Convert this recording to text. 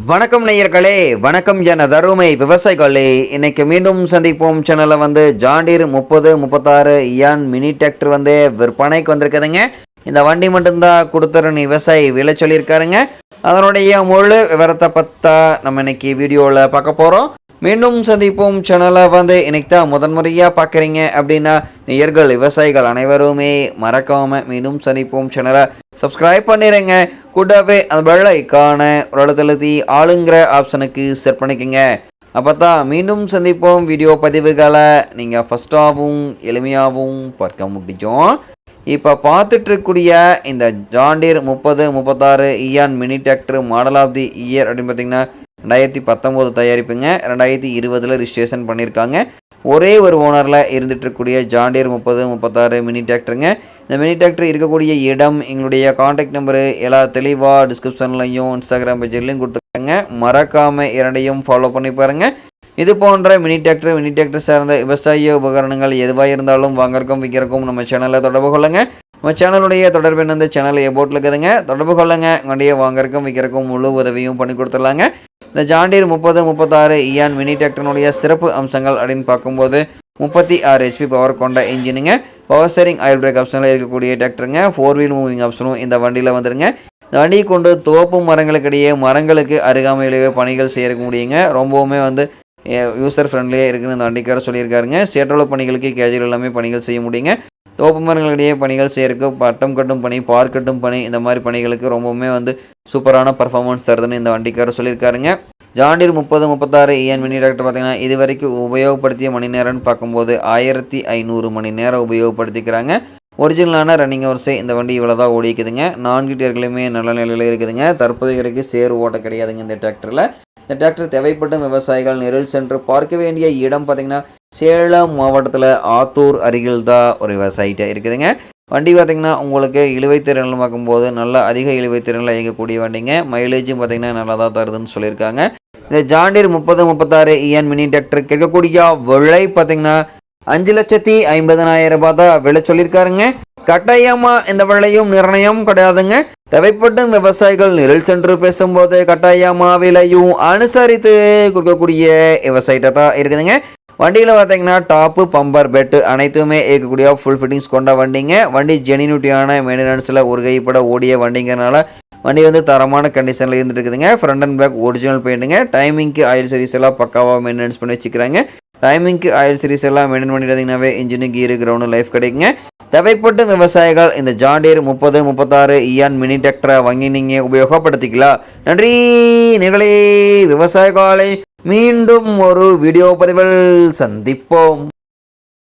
வணக்கம் நேயர்களே, வணக்கம் என தருமை விவசாயிகளே. இன்னைக்கு மீண்டும் சந்திப்போம் சேனலில் ஜாண்டீர் 3036 இயான் மினி டிராக்டர் விற்பனைக்கு வந்திருக்குதுங்க. இந்த வண்டி மட்டும்தான் கொடுத்துருன்னு விவசாயி விலை சொல்லியிருக்காருங்க. அதனுடைய முழு விவரத்தை பற்றா நம்ம இன்னைக்கு வீடியோவில் பார்க்க போகிறோம். மீண்டும் சந்திப்போம் சேனலை இன்னைக்கு தான் முதன்முறையாக பார்க்குறீங்க அப்படின்னா நேயர்கள் விவசாயிகள் அனைவருமே மறக்காமல் மீண்டும் சந்திப்போம் சேனலை சப்ஸ்கிரைப் பண்ணிடுங்க. கூடவே அந்த பெல் ஐக்கான ஒரு அழுத்தி ஆளுங்கிற ஆப்ஷனுக்கு செட் பண்ணிக்கோங்க. அப்போ தான் மீண்டும் சந்திப்போம் வீடியோ பதிவுகளை நீங்கள் ஃபஸ்ட்டாகவும் எளிமையாகவும் பார்க்க முடியும். இப்போ பார்த்துட்ருக்கூடிய இந்த ஜாண்டீர் 3036 இயான் mini tractor model of the year அப்படின்னு பார்த்தீங்கன்னா 2019 தயாரிப்புங்க. 2020 ரிஜிஸ்ட்ரேஷன் பண்ணியிருக்காங்க. ஒரே ஒரு ஓனரில் இருந்துகிட்ருக்கூடிய ஜாண்டீர் 3036 மினி டிராக்டருங்க. இந்த மினி டிராக்டர் இருக்கக்கூடிய இடம், எங்களுடைய காண்டாக்ட் நம்பரு எல்லாம் தெளிவாக டிஸ்கிரிப்ஷன்லையும் இன்ஸ்டாகிராம் பேஜ்லையும் கொடுத்துருக்காங்க. மறக்காமல் இரண்டையும் ஃபாலோ பண்ணி பாருங்கள். இது போன்ற மினி டிராக்டர் சார்ந்த விவசாய உபகரணங்கள் எதுவாக இருந்தாலும் வாங்கறக்கும் விற்கிறக்கும் நம்ம சேனலில் தொடர்பு கொள்ளுங்க. நம்ம சேனலுடைய தொடர்பு இந்த சேனல் போட்டில் இருக்குதுங்க. தொடர்பு கொள்ளுங்க. உங்களுடைய வாங்கறக்கும் விற்கிறக்கும் முழு உதவியும் பண்ணி கொடுத்துடலாங்க. இந்த ஜாண்டீர் 3036 இயான் மினி டிராக்டருடைய சிறப்பு அம்சங்கள் அப்படின்னு பார்க்கும்போது 36 HP பவர் கொண்ட இன்ஜினுங்க. பவர் ஸ்டீரிங் ஆயில் பிரேக் ஆப்ஷனில் இருக்கக்கூடிய டிராக்டருங்க. 4 வீல் மூவிங் ஆப்ஷனும் இந்த வண்டியில் வந்துருங்க. இந்த வண்டியை கொண்டு தோப்பு மரங்களுக்கிடையே மரங்களுக்கு அருகாமையிலேயே பணிகள் செய்ய முடியுங்க. ரொம்பவுமே யூசர் ஃப்ரெண்ட்லியாக இருக்குன்னு இந்த வண்டிக்கார சொல்லியிருக்காருங்க. சேற்றளவு பணிகளுக்கு கேஜுவல் எல்லாமே பணிகள் செய்ய முடியுங்க. தோப்பு மரங்களிடையே பணிகள் செய்யறதுக்கு பட்டம் கட்டும் பணி, பார் கட்டும் பணி, இந்த மாதிரி பணிகளுக்கு ரொம்பவுமே சூப்பரான பர்ஃபார்மன்ஸ் தருதுன்னு இந்த வண்டிக்கார சொல்லியிருக்காருங்க. ஜாண்டீர் 3036 இயான் மினி டிராக்டர் பார்த்தீங்கன்னா இது வரைக்கும் உபயோகப்படுத்திய மணி நேரம்னு பார்க்கும்போது 1500 மணி நேரம் உபயோகப்படுத்திக்கிறாங்க. ஒரிஜினலான ரன்னிங் ஹவர்ஸே இந்த வண்டி இவ்வளோ தான் ஓடிக்குதுங்க. 4 டயர்களுமே நல்ல நிலையில் இருக்குதுங்க. தற்போதைய வரைக்கும் சேர் ஓட்ட கிடையாதுங்க இந்த டிராக்டரில். இந்த டிராக்டர் தேவைப்படும் விவசாயிகள் நேரில் சென்று பார்க்க வேண்டிய இடம் பார்த்திங்கன்னா சேலம் மாவட்டத்தில் ஆத்தூர் அருகில் தான் ஒரு விவசாயிட்ட இருக்குதுங்க. வண்டி பார்த்திங்கன்னா உங்களுக்கு இழுவைத்திறனில் பார்க்கும்போது நல்ல அதிக இழுவைத்திறனில் இயங்கக்கூடிய வண்டிங்க. மைலேஜும் பார்த்திங்கன்னா நல்லா தான் தருதுன்னு சொல்லியிருக்காங்க. இந்த ஜாண்டீர் 3036 இயான் மினி டிராக்டர் கேட்கக்கூடிய விலை பார்த்திங்கன்னா 5,50,000 ரூபாய் தான் விலை சொல்லியிருக்காருங்க. கட்டாயமாக இந்த விலையும் நிர்ணயம் கிடையாதுங்க. தேவைப்படும் விவசாயிகள் நிரல் சென்று பேசும்போது கட்டாயமாக விலையும் அனுசரித்து கொடுக்கக்கூடிய விவசாயிட்ட தான் இருக்குதுங்க. வண்டியில் பார்த்தீங்கன்னா டாப்பு பம்பர் பெட்டு அனைத்துமே இருக்கக்கூடிய ஃபுல் ஃபிட்டிங்ஸ் கொண்ட வண்டிங்க. வண்டி ஜெனினிட்டியான மெயின்டெனன்ஸில் ஒரு கைப்பட ஓடிய வண்டிங்கிறனால வண்டி தரமான கண்டிஷனில் இருந்துட்டு இருக்குதுங்க. ஃப்ரண்ட் அண்ட் பேக் ஒரிஜினல் பெயிண்ட்டுங்க. டைமிங்க்கு ஆயில் சர்வீஸ் எல்லாம் பக்காவாக மெயின்டெனன்ஸ் பண்ணி வச்சுக்கிறாங்க. டைமிங்க்கு ஆயில் சர்வீஸ் எல்லாம் மெயின்டைன் பண்ணிட்டீங்கன்னாவே இன்ஜினு கீரு கிரவுண்டு லைஃப் கிடைக்குங்க. தேவைப்பட்ட விவசாயிகள் இந்த ஜாண்டீர் 3036 இயான் மினி டிராக்டரை வாங்கி நீங்கள் உபயோகப்படுத்திக்கலாம். நன்றி நிகழே விவசாயிகளை. மீண்டும் ஒரு வீடியோ பதிவில் சந்திப்போம்.